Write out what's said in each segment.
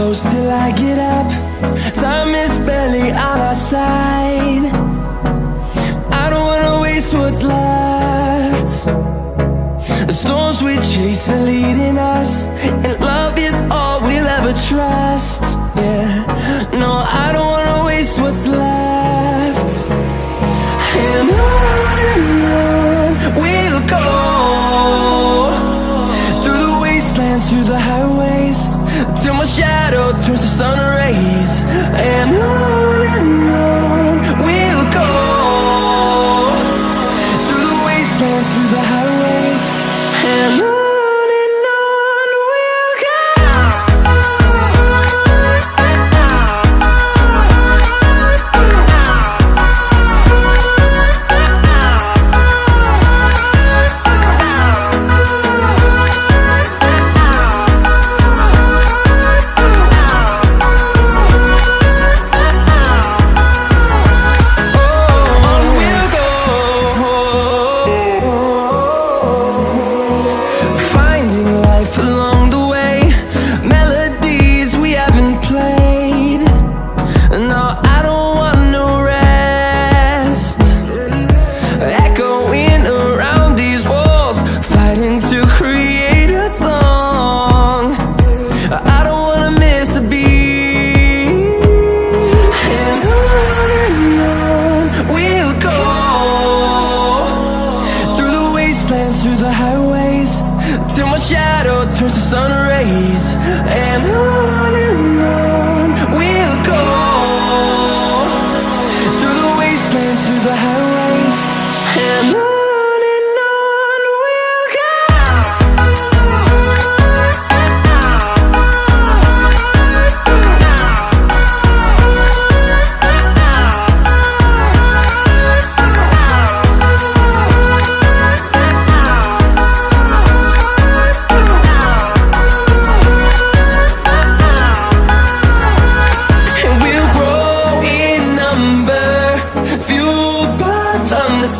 close till I get up. Time is barely on our side. I don't wanna waste what's left. The storms we chase are leading us, and love is all we'll ever trust. Yeah, no, I don't wanna waste what's left. And on we'll go, through the wastelands, through the highways, till my shadow turns to sun rays. And on we'll go, through the wastelands, through the highways, and on. Through the highways, till my shadow turns to sun rays. And on we'll go, through the wastelands, through the highways, and on we'll go.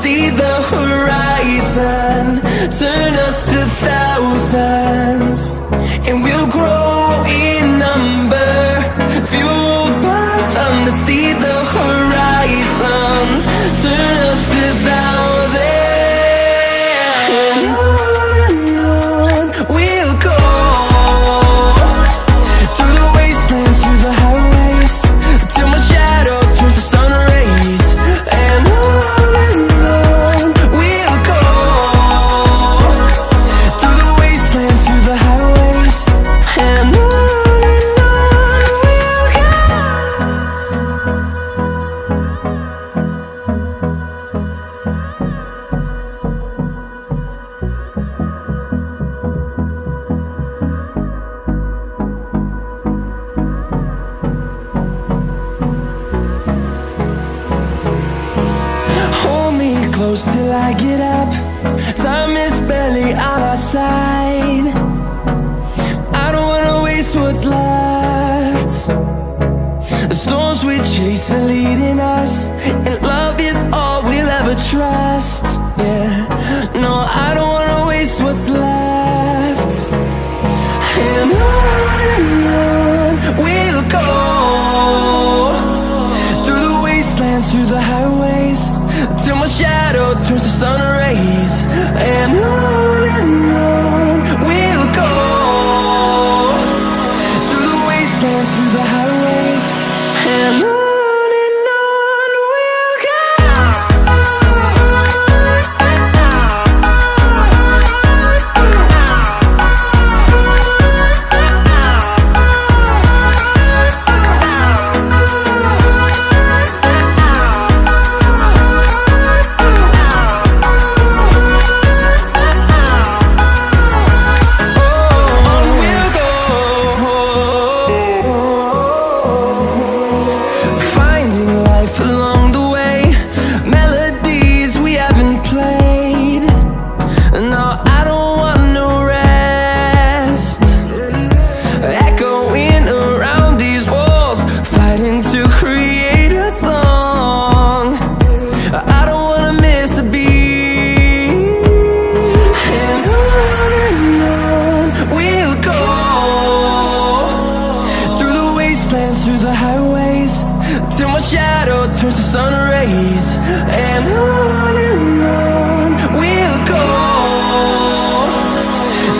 See the horizon turn us to thousands, and we'll grow in number, fueled by them. To see the horizon turn us to thousands, and on we'll go, through the wastelands, through the highways, till my shadow turns to sun rays. And close till I get up. Time is barely on our side. I don't wanna waste what's left. The storms we chase are leading us, and love is all we'll ever trust. Yeah, no, I don't wanna waste what's left. And on we'll go, through the wastelands, through the highways, till my shadow turns to sun rays. And on we'll go, through the wastelands, through the highways, and on. turns to sun rays, and on we'll go,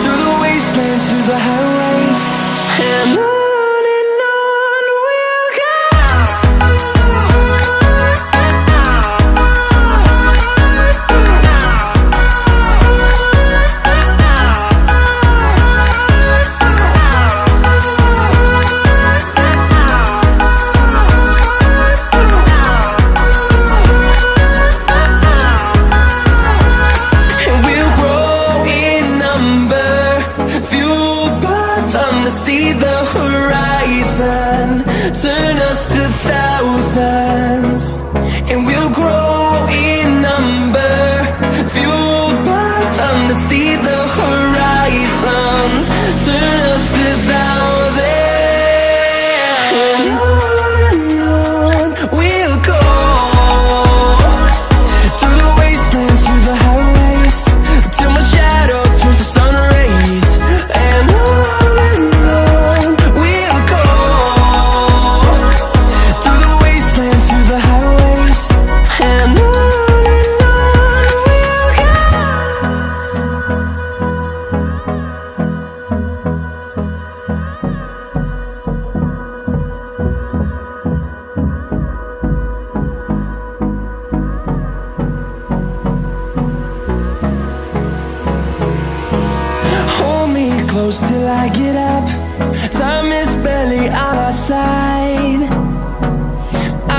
through the wastelands, through the highways, and on we'll go. See the horizon, turn us to thousands, and we'll grow in number, fueled by them to see the horizon, turn us to thousands, and on we'll go, through the wastelands, through the highways, till my shadow turns to sun rays, and on close till I get up. Time is barely on our side.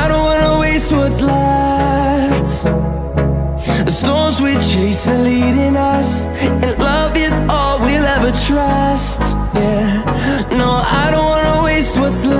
I don't wanna waste what's left. The storms we chase are leading us, and love is all we'll ever trust. Yeah, no, I don't wanna waste what's left.